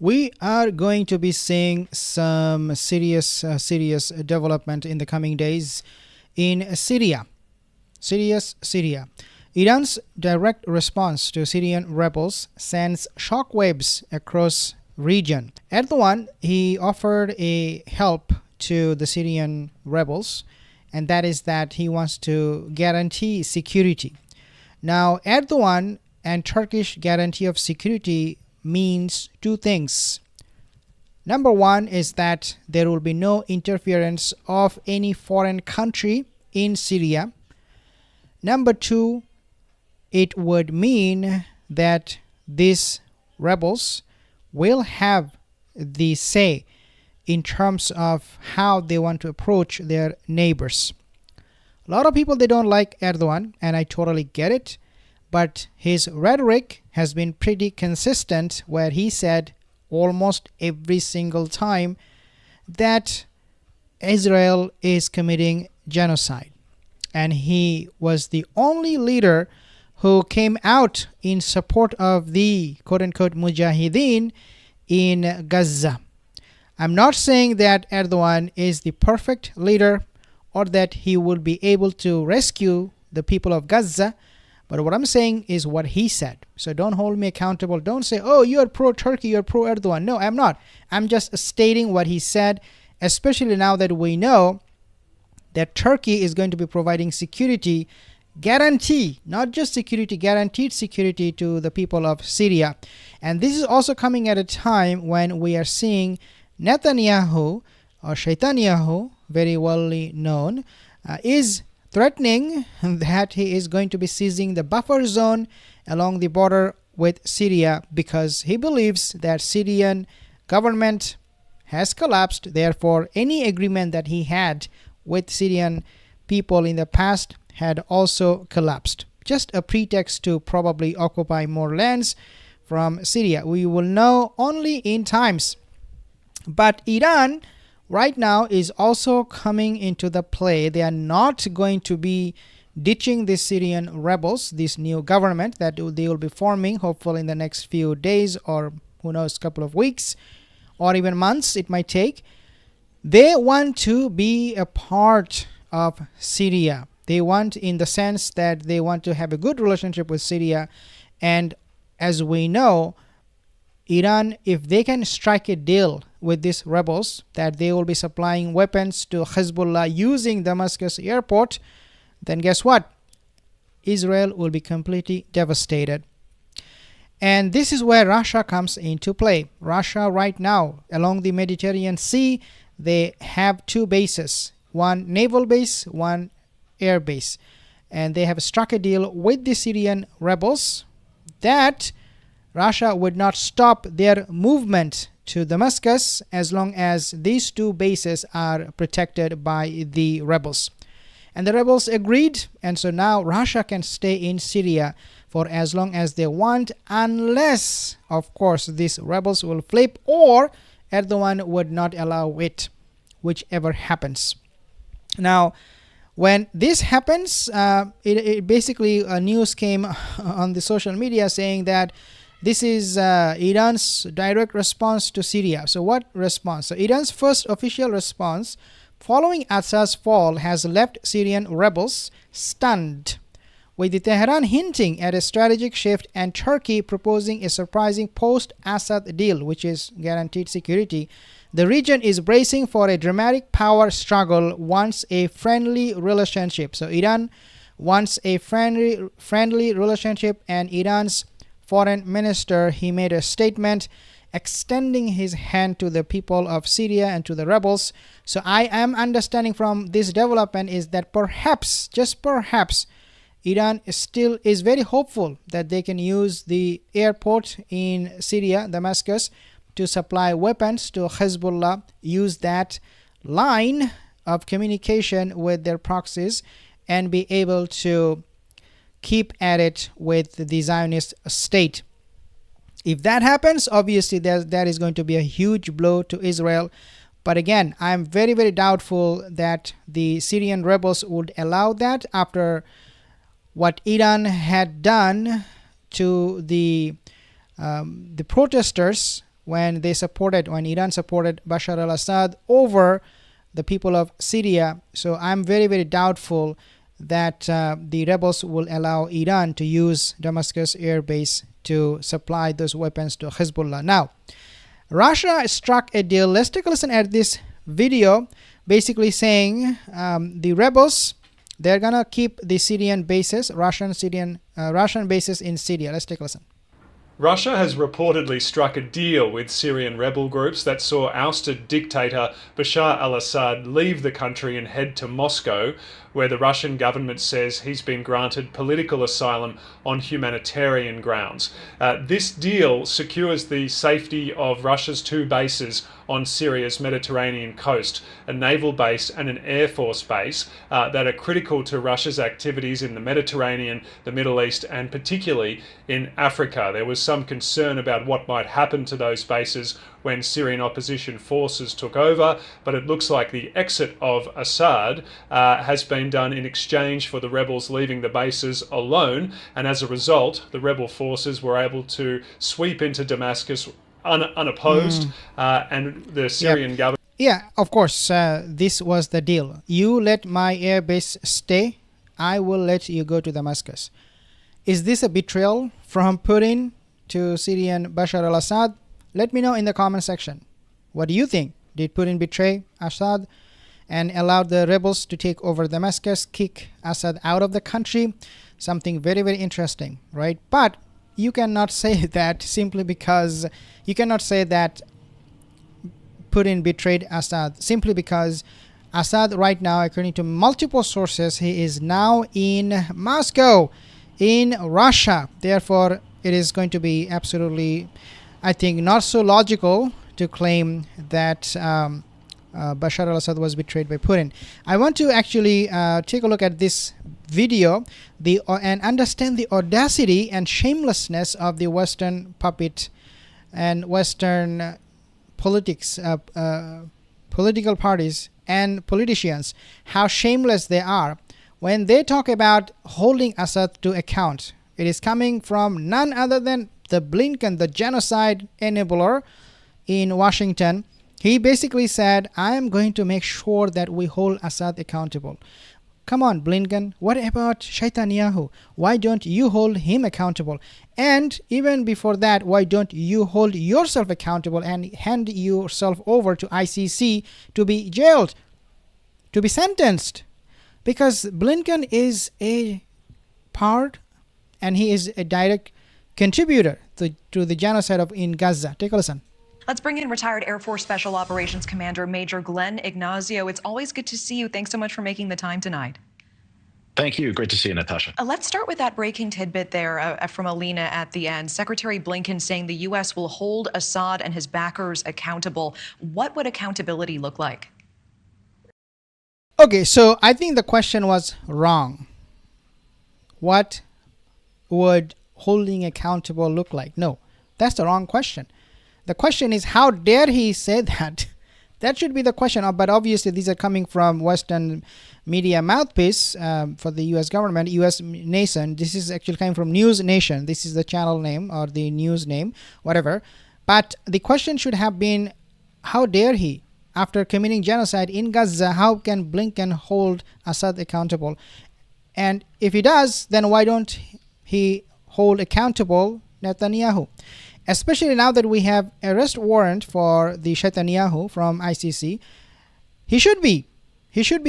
We are going to be seeing some serious development in the coming days in Syria. Syria. Iran's direct response to Syrian rebels sends shockwaves across region. Erdogan, he offered a help to the Syrian rebels, and that is that he wants to guarantee security. Now, Erdogan and Turkish guarantee of security means two things. Number one is that there will be no interference of any foreign country in Syria. Number two, it would mean that these rebels will have the say in terms of how they want to approach their neighbors. A lot of people, they don't like Erdogan, and I totally get it. But his rhetoric has been pretty consistent, where he said almost every single time that Israel is committing genocide. And he was the only leader who came out in support of the quote-unquote mujahideen in Gaza. I'm not saying that Erdogan is the perfect leader or that he will be able to rescue the people of Gaza, but what I'm saying is what he said. So don't hold me accountable. Don't say, oh, you're pro-Turkey, you're pro-Erdogan. No, I'm not. I'm just stating what he said, especially now that we know that Turkey is going to be providing security guarantee, not just security, guaranteed security to the people of Syria. And this is also coming at a time when we are seeing Netanyahu, or Shaitanyahu, very well known, is threatening that he is going to be seizing the buffer zone along the border with Syria, because he believes that Syrian government has collapsed. Therefore, any agreement that he had with Syrian people in the past had also collapsed. Just a pretext to probably occupy more lands from Syria. We will know only in times. But Iran right now is also coming into the play. They are not going to be ditching the Syrian rebels, this new government that they will be forming hopefully in the next few days, or who knows, couple of weeks or even months it might take. They want to be a part of Syria. They want, in the sense that they want to have a good relationship with Syria. And as we know, Iran, if they can strike a deal with these rebels that they will be supplying weapons to Hezbollah using Damascus airport, then guess what? Israel will be completely devastated. And this is where Russia comes into play. Russia right now, along the Mediterranean Sea, they have two bases, one naval base, one air base. And they have struck a deal with the Syrian rebels that Russia would not stop their movement to Damascus as long as these two bases are protected by the rebels. And the rebels agreed, and so now Russia can stay in Syria for as long as they want, unless, of course, these rebels will flip or Erdogan would not allow it, whichever happens. Now, when this happens, it basically news came on the social media saying that this is Iran's direct response to Syria. So what response? So Iran's first official response following Assad's fall has left Syrian rebels stunned, with the Tehran hinting at a strategic shift and Turkey proposing a surprising post-Assad deal, which is guaranteed security. The region is bracing for a dramatic power struggle once a friendly relationship. So Iran wants a friendly relationship, and Iran's foreign minister, he made a statement extending his hand to the people of Syria and to the rebels. So I am understanding from this development is that perhaps, just perhaps, Iran still is very hopeful that they can use the airport in Syria, Damascus, to supply weapons to Hezbollah, use that line of communication with their proxies, and be able to keep at it with the Zionist state. If that happens, obviously that is going to be a huge blow to Israel. But again, I'm very, very doubtful that the Syrian rebels would allow that after what Iran had done to the protesters when Iran supported Bashar al-Assad over the people of Syria. So I'm very, very doubtful that the rebels will allow Iran to use Damascus air base to supply those weapons to Hezbollah. Now, Russia struck a deal. Let's take a listen at this video, basically saying the rebels, they're gonna keep the Syrian bases, Russian bases in Syria. Let's take a listen. Russia has reportedly struck a deal with Syrian rebel groups that saw ousted dictator Bashar al-Assad leave the country and head to Moscow, where the Russian government says he's been granted political asylum on humanitarian grounds. This deal secures the safety of Russia's two bases on Syria's Mediterranean coast, a naval base and an air force base that are critical to Russia's activities in the Mediterranean, the Middle East, and particularly in Africa. There was some concern about what might happen to those bases when Syrian opposition forces took over, but it looks like the exit of Assad has been done in exchange for the rebels leaving the bases alone, and as a result, the rebel forces were able to sweep into Damascus unopposed, and the Syrian government... Yeah, of course, this was the deal. You let my air base stay, I will let you go to Damascus. Is this a betrayal from Putin to Syrian Bashar al-Assad? Let me know in the comment section. What do you think? Did Putin betray Assad and allowed the rebels to take over Damascus, kick Assad out of the country? Something very, very interesting, right? But you cannot say that simply because you cannot say that Putin betrayed Assad simply because Assad right now, according to multiple sources, he is now in Moscow, in Russia. Therefore, it is going to be absolutely, I think, not so logical to claim that Bashar al-Assad was betrayed by Putin. I want to actually take a look at this video and understand the audacity and shamelessness of the Western puppet and Western political parties and politicians, how shameless they are when they talk about holding Assad to account. It is coming from none other than the Blinken, the genocide enabler in Washington. He basically said, I am going to make sure that we hold Assad accountable. Come on, Blinken, what about Netanyahu? Why don't you hold him accountable? And even before that, why don't you hold yourself accountable and hand yourself over to ICC to be jailed, to be sentenced? Because Blinken is a part and he is a direct contributor to the genocide in Gaza. Take a listen. Let's bring in retired Air Force Special Operations Commander Major Glenn Ignacio. It's always good to see you. Thanks so much for making the time tonight. Thank you. Great to see you, Natasha. Let's start with that breaking tidbit there from Alina at the end. Secretary Blinken saying the U.S. will hold Assad and his backers accountable. What would accountability look like? Okay, so I think the question was wrong. What would holding accountable look like? No, that's the wrong question. The question is, how dare he say that? That should be the question. But obviously, these are coming from Western media mouthpiece for the U.S. government, U.S. Nation. This is actually coming from News Nation. This is the channel name or the news name, whatever. But the question should have been, how dare he? After committing genocide in Gaza, how can Blinken hold Assad accountable? And if he does, then why don't he hold accountable Netanyahu? Especially now that we have arrest warrant for the Netanyahu from ICC, he should be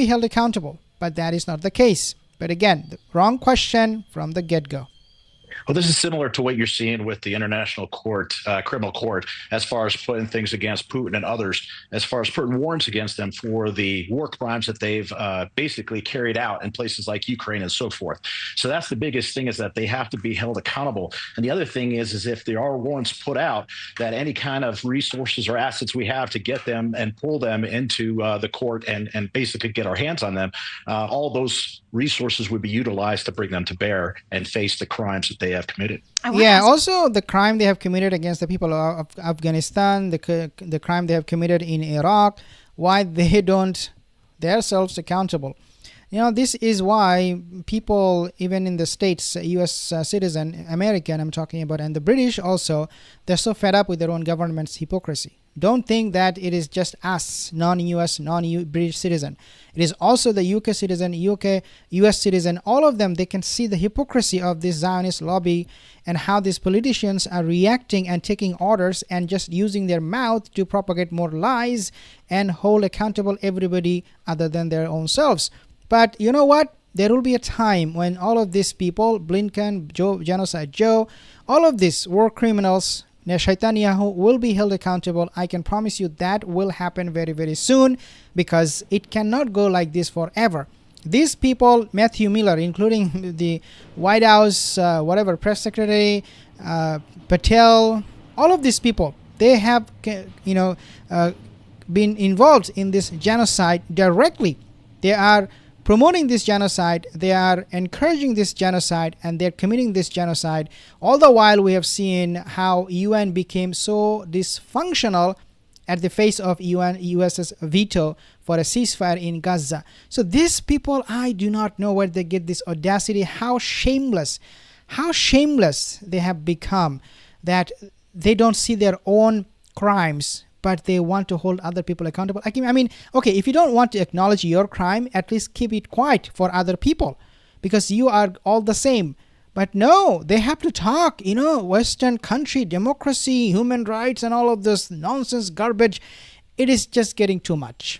held accountable, but that is not the case. But again, the wrong question from the get-go. Well, this is similar to what you're seeing with the International Court, Criminal Court, as far as putting things against Putin and others, as far as putting warrants against them for the war crimes that they've basically carried out in places like Ukraine and so forth. So that's the biggest thing, is that they have to be held accountable. And the other thing is if there are warrants put out, that any kind of resources or assets we have to get them and pull them into the court and basically get our hands on them, all those resources would be utilized to bring them to bear and face the crimes that they have committed. Yeah, also the crime they have committed against the people of Afghanistan, the crime they have committed in Iraq, why they don't themselves accountable. This is why people, even in the States, US citizen, American I'm talking about, and the British also, they're so fed up with their own government's hypocrisy. Don't think that it is just us, non-US, non-British citizen. It is also the UK citizen, US citizen, all of them. They can see the hypocrisy of this Zionist lobby and how these politicians are reacting and taking orders and just using their mouth to propagate more lies and hold accountable everybody other than their own selves. But you know what? There will be a time when all of these people, Blinken, Genocide Joe, all of these war criminals, Netanyahu, will be held accountable. I can promise you that will happen very, very soon, because it cannot go like this forever. These people, Matthew Miller, including the White House, press secretary, Patel, all of these people, they have, been involved in this genocide directly. They are promoting this genocide, they are encouraging this genocide, and they're committing this genocide. All the while we have seen how UN became so dysfunctional at the face of US's veto for a ceasefire in Gaza. So these people, I do not know where they get this audacity, how shameless they have become, that they don't see their own crimes, but they want to hold other people accountable. I mean, okay, if you don't want to acknowledge your crime, at least keep it quiet for other people, because you are all the same. But no, they have to talk, Western country, democracy, human rights, and all of this nonsense garbage. It is just getting too much.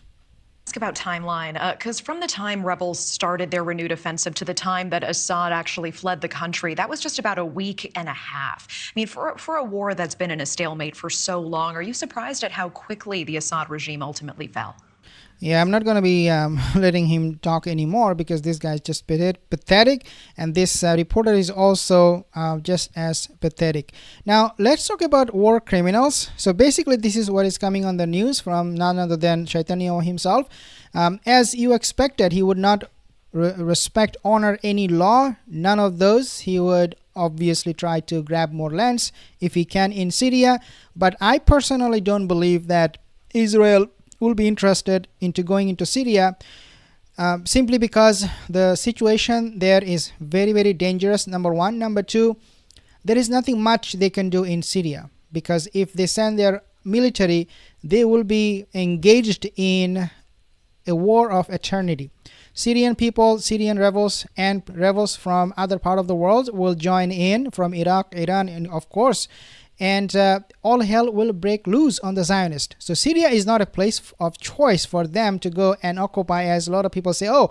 Ask about timeline, because from the time rebels started their renewed offensive to the time that Assad actually fled the country, that was just about a week and a half. I mean, for a war that's been in a stalemate for so long, are you surprised at how quickly the Assad regime ultimately fell? Yeah, I'm not going to be letting him talk anymore, because this guy is just pathetic, and this reporter is also just as pathetic. Now, let's talk about war criminals. So basically, this is what is coming on the news from none other than Netanyahu himself. As you expected, he would not respect, honor any law, none of those. He would obviously try to grab more lands if he can in Syria. But I personally don't believe that Israel will be interested into going into Syria, simply because the situation there is very, very dangerous, number one. Number two, there is nothing much they can do in Syria, because if they send their military, they will be engaged in a war of eternity. Syrian people, Syrian rebels, and rebels from other part of the world will join in, from Iraq, Iran, and of course, and all hell will break loose on the Zionists. So Syria is not a place of choice for them to go and occupy, as a lot of people say, oh,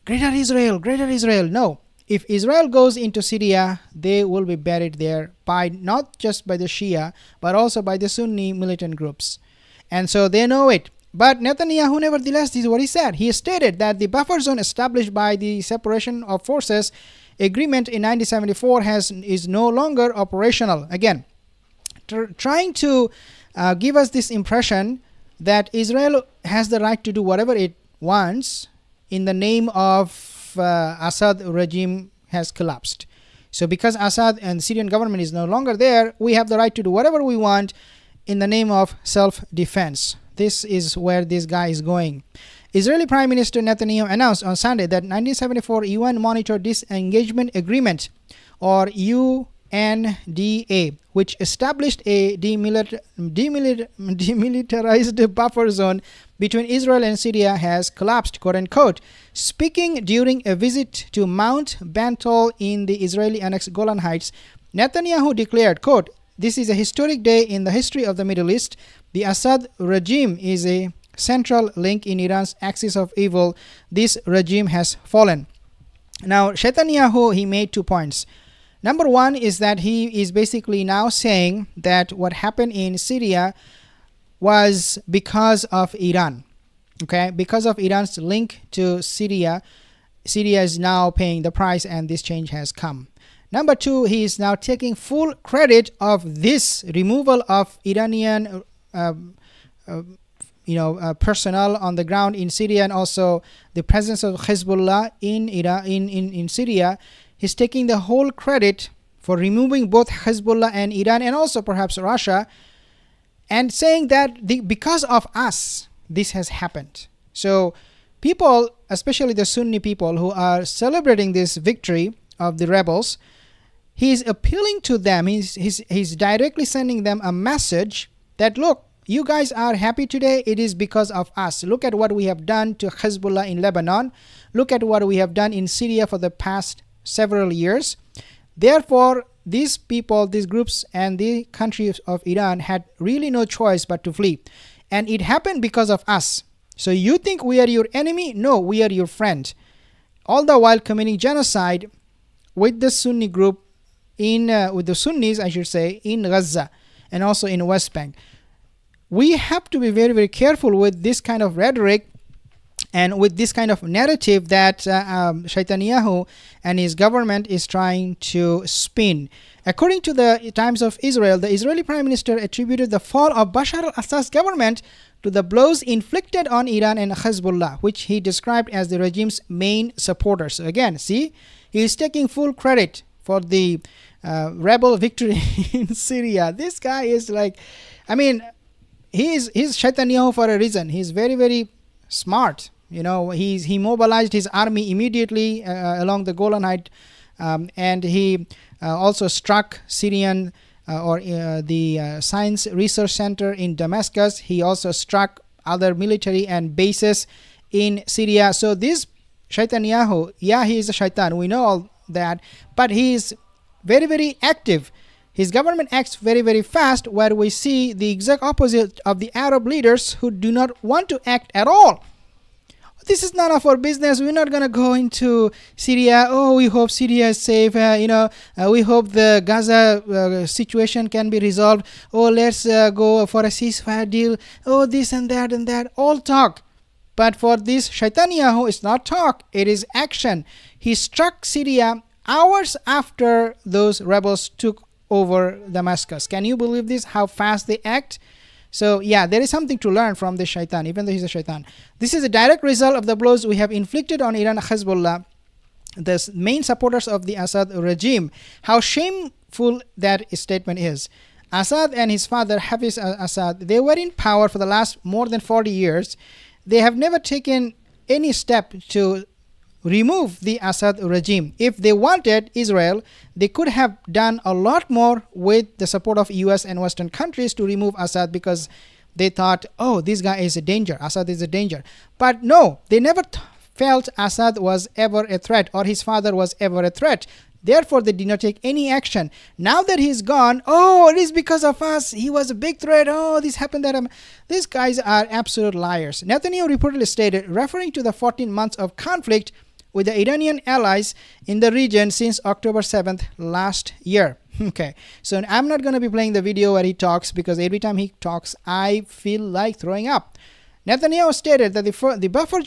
greater Israel, greater Israel. No, if Israel goes into Syria, they will be buried there, by not just by the Shia, but also by the Sunni militant groups. And so they know it. But Netanyahu, nevertheless, this is what he said. He stated that the buffer zone established by the separation of forces agreement in 1974 is no longer operational. Again, trying to give us this impression that Israel has the right to do whatever it wants in the name of Assad regime has collapsed. So because Assad and the Syrian government is no longer there, we have the right to do whatever we want in the name of self-defense. This is where this guy is going. Israeli Prime Minister Netanyahu announced on Sunday that 1974 UN Monitor Disengagement Agreement, or UNDA, which established a demilitarized buffer zone between Israel and Syria, has collapsed, quote unquote. Speaking during a visit to Mount Bantal in the Israeli annexed Golan Heights, Netanyahu declared, quote, "This is a historic day in the history of the Middle East. The Assad regime is a central link in Iran's axis of evil. This regime has fallen." Now, Netanyahu, he made 2 points. Number one is that he is basically now saying that what happened in Syria was because of Iran. Okay, because of Iran's link to Syria, Syria is now paying the price, and this change has come. Number two, he is now taking full credit of this removal of Iranian personnel on the ground in Syria, and also the presence of Hezbollah in Iran, in Syria. He's taking the whole credit for removing both Hezbollah and Iran, and also perhaps Russia, and saying that because of us, this has happened. So people, especially the Sunni people who are celebrating this victory of the rebels, he's appealing to them. He's directly sending them a message that, look, you guys are happy today. It is because of us. Look at what we have done to Hezbollah in Lebanon. Look at what we have done in Syria for the past several years. Therefore, these people, these groups, and the country of Iran had really no choice but to flee. And it happened because of us. So you think we are your enemy? No, we are your friend. All the while committing genocide with the Sunni group with the Sunnis, I should say, in Gaza and also in West Bank. We have to be very, very careful with this kind of rhetoric and with this kind of narrative that Netanyahu and his government is trying to spin. According to the Times of Israel, the Israeli Prime Minister attributed the fall of Bashar al-Assad's government to the blows inflicted on Iran and Hezbollah, which he described as the regime's main supporters. So again, see, he is taking full credit for the rebel victory in Syria. This guy is like, I mean, he's Netanyahu for a reason. He's very, very smart. You know, he mobilized his army immediately along the Golan Heights, and he also struck Syrian the Science Research Center in Damascus. He also struck other military and bases in Syria. So this Netanyahu, yeah, he is a shaitan. We know all that, but he is very, very active. His government acts very, very fast, where we see the exact opposite of the Arab leaders who do not want to act at all. This is none of our business. We're not going to go into Syria. Oh, we hope Syria is safe. We hope the Gaza situation can be resolved. Oh, let's go for a ceasefire deal. Oh, this and that. All talk. But for this Netanyahu, it's not talk. It is action. He struck Syria hours after those rebels took over Damascus. Can you believe this? How fast they act? So yeah, there is something to learn from this shaitan, even though he's a shaitan. This is a direct result of the blows we have inflicted on Iran and Hezbollah, the main supporters of the Assad regime. How shameful that statement is. Assad and his father, Hafiz Assad, they were in power for the last more than 40 years. They have never taken any step to remove the Assad regime. If they wanted Israel, they could have done a lot more with the support of US and Western countries to remove Assad, because they thought, oh, this guy is a danger, Assad is a danger. But no, they never felt Assad was ever a threat, or his father was ever a threat. Therefore, they did not take any action. Now that he's gone, oh, it is because of us. He was a big threat. Oh, this happened, that happened. These guys are absolute liars. Netanyahu reportedly stated, referring to the 14 months of conflict with the Iranian allies in the region since October 7th last year. Okay, so I'm not going to be playing the video where he talks, because every time he talks, I feel like throwing up. Netanyahu stated that the buffer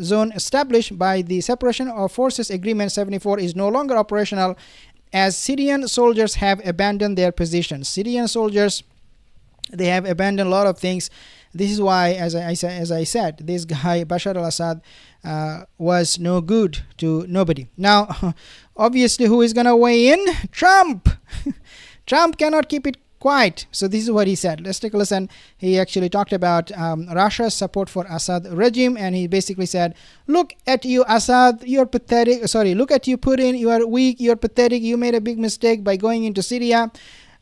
zone established by the Separation of Forces Agreement 74 is no longer operational, as Syrian soldiers have abandoned their positions. Syrian soldiers, they have abandoned a lot of things. This is why, as I said, this guy Bashar al-Assad was no good to nobody. Now, obviously, who is going to weigh in? Trump. Trump cannot keep it quiet. So this is what he said. Let's take a listen. He actually talked about Russia's support for Assad regime, and he basically said, look at you, Assad, you're pathetic. Sorry, look at you, Putin, you are weak, you're pathetic, you made a big mistake by going into Syria.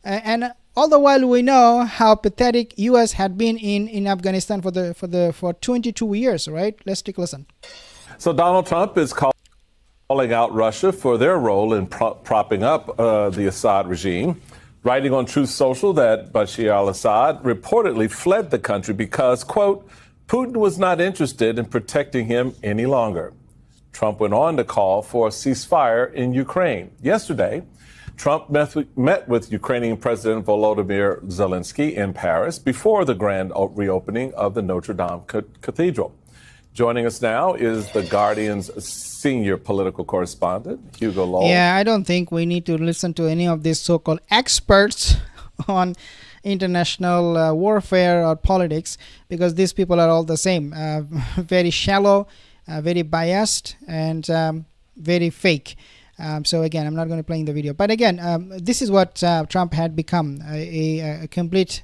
And all the while we know how pathetic US had been in Afghanistan for 22 years, right? Let's take a listen. So Donald Trump is calling out Russia for their role in propping up the Assad regime, writing on Truth Social that Bashar al-Assad reportedly fled the country because, quote, Putin was not interested in protecting him any longer. Trump went on to call for a ceasefire in Ukraine. Yesterday, Trump met with Ukrainian President Volodymyr Zelensky in Paris before the grand reopening of the Notre Dame Cathedral. Joining us now is the Guardian's senior political correspondent, Hugo Lowell. Yeah, I don't think we need to listen to any of these so-called experts on international warfare or politics, because these people are all the same. Very shallow, very biased, and very fake. So again, I'm not going to play in the video. But again, this is what Trump had become, a complete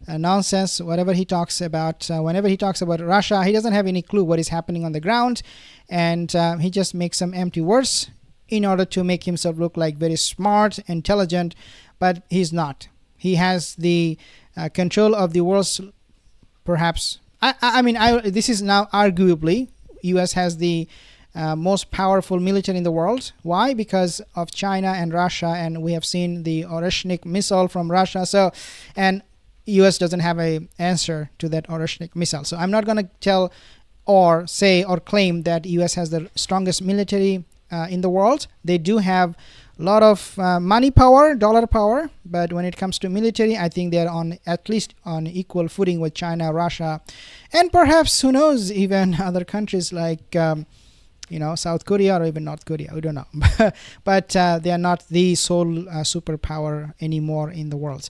nonsense. Whatever he talks about, whenever he talks about Russia, he doesn't have any clue what is happening on the ground, and he just makes some empty words in order to make himself look like very smart, intelligent, but he's not. He has the control of the world's, perhaps. This is now arguably, U.S. has the most powerful military in the world. Why? Because of China and Russia, and we have seen the Oreshnik missile from Russia. So, and U.S. doesn't have an answer to that Oreshnik missile. So I'm not going to tell or say or claim that U.S. has the strongest military in the world. They do have a lot of money power, dollar power, but when it comes to military, I think they're on at least on equal footing with China, Russia, and perhaps, who knows, even other countries like South Korea or even North Korea. We don't know. But they are not the sole superpower anymore in the world.